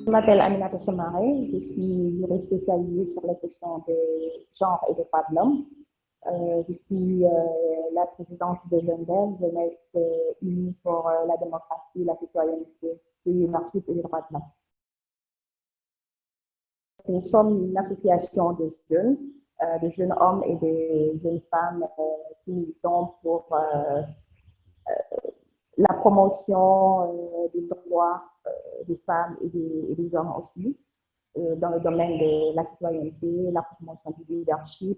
Je m'appelle Aminata Somare, je suis juriste spécialisée sur les questions de genre et des droits de l'homme. Je suis la présidente de Jeunesse, Jeunesse unie pour la démocratie, la citoyenneté, l'anarchie et les droits de l'homme. Nous sommes une association de jeunes hommes et de jeunes femmes qui militons pour la promotion des droits des femmes et des hommes aussi, dans le domaine de la citoyenneté, la promotion du leadership,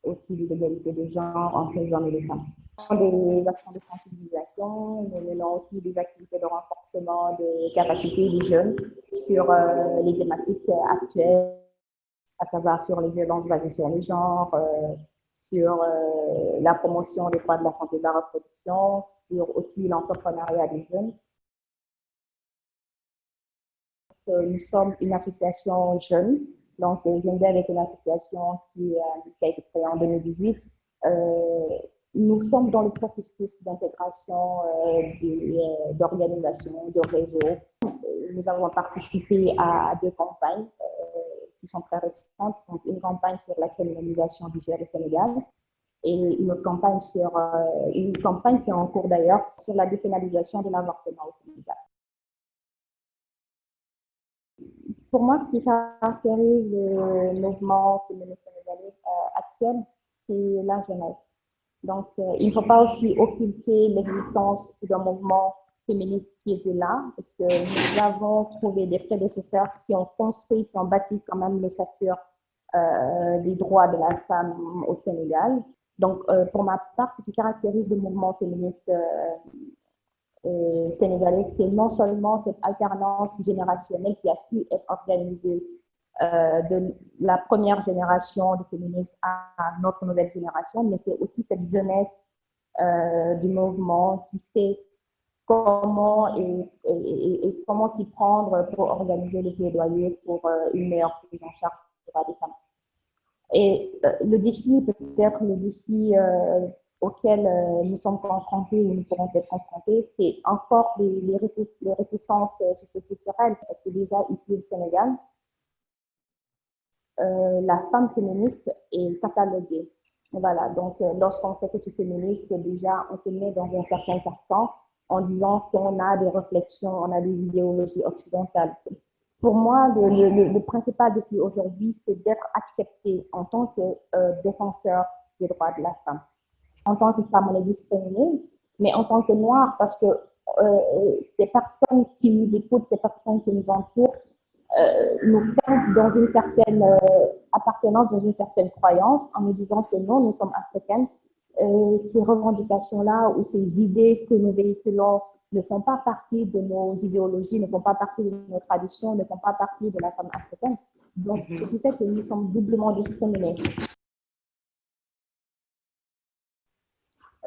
aussi de l'égalité des genres entre les hommes et les femmes. Des actions de sensibilisation, nous menons aussi des activités de renforcement des capacités des jeunes sur les thématiques actuelles, à savoir sur les violences basées sur les genres, sur la promotion des droits de la santé et de la reproduction, sur aussi l'entrepreneuriat des jeunes. Nous sommes une association jeune, donc Jeunesse est une association qui a été créée en 2018. Nous sommes dans le processus d'intégration d'organisations, de réseaux. Nous avons participé à deux campagnes qui sont très récentes. Donc, une campagne sur la criminalisation du GR au Sénégal et une autre campagne une campagne qui est en cours d'ailleurs sur la dépénalisation de l'avortement au Sénégal. Pour moi, ce qui caractérise le mouvement féministe sénégalais actuel, c'est la jeunesse. Donc, il ne faut pas aussi occulter l'existence d'un mouvement féministe qui était là, parce que nous avons trouvé des prédécesseurs qui ont construit, qui ont bâti quand même le secteur des droits de la femme au Sénégal. Donc, pour ma part, ce qui caractérise le mouvement féministe sénégalais, c'est non seulement cette alternance générationnelle qui a su être organisée de la première génération de féministes à notre nouvelle génération, mais c'est aussi cette jeunesse du mouvement qui sait comment et comment s'y prendre pour organiser les plaidoyers pour une meilleure prise en charge des droits des femmes. Et le défi, peut-être le défi auquel nous sommes confrontés ou nous pourrons être confrontés, c'est encore les réticences socioculturelles. Parce que déjà, ici au Sénégal, la femme féministe est cataloguée. Voilà, donc lorsqu'on sait que tu es féministe, déjà, on te met dans un certain carcan en disant qu'on a des réflexions, on a des idéologies occidentales. Pour moi, le principal défi aujourd'hui, c'est d'être accepté en tant que défenseur des droits de la femme. En tant que femme, on est discriminée, mais en tant que noire, parce que ces personnes qui nous écoutent, ces personnes qui nous entourent, nous font dans une certaine appartenance, dans une certaine croyance, en nous disant que non, nous sommes africaines. Ces revendications-là ou ces idées que nous véhiculons ne font pas partie de nos idéologies, ne font pas partie de nos traditions, ne font pas partie de la femme africaine. Donc, ce qui fait que nous sommes doublement discriminés.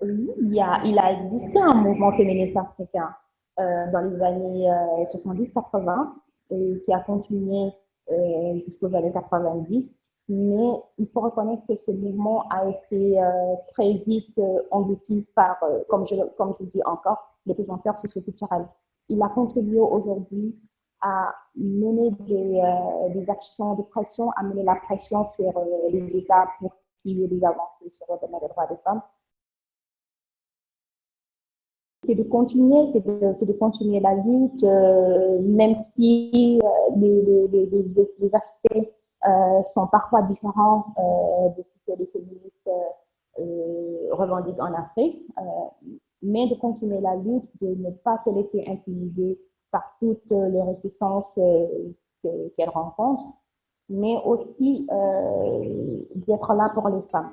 Oui, il a existé un mouvement féministe africain dans les années 70-80 qui a continué jusqu'aux années 90. Mais il faut reconnaître que ce mouvement a été très vite englouti par, comme je dis encore, les pesanteurs socioculturels. Il a contribué aujourd'hui à mener des actions de pression, à mener la pression sur les États pour qu'il y ait des avancées sur le domaine des droits des femmes. C'est de continuer la lutte, même si les aspects sont parfois différents de ce que les féministes revendiquent en Afrique, mais de continuer la lutte, de ne pas se laisser intimider par toutes les réticences qu'elles rencontrent, mais aussi d'être là pour les femmes.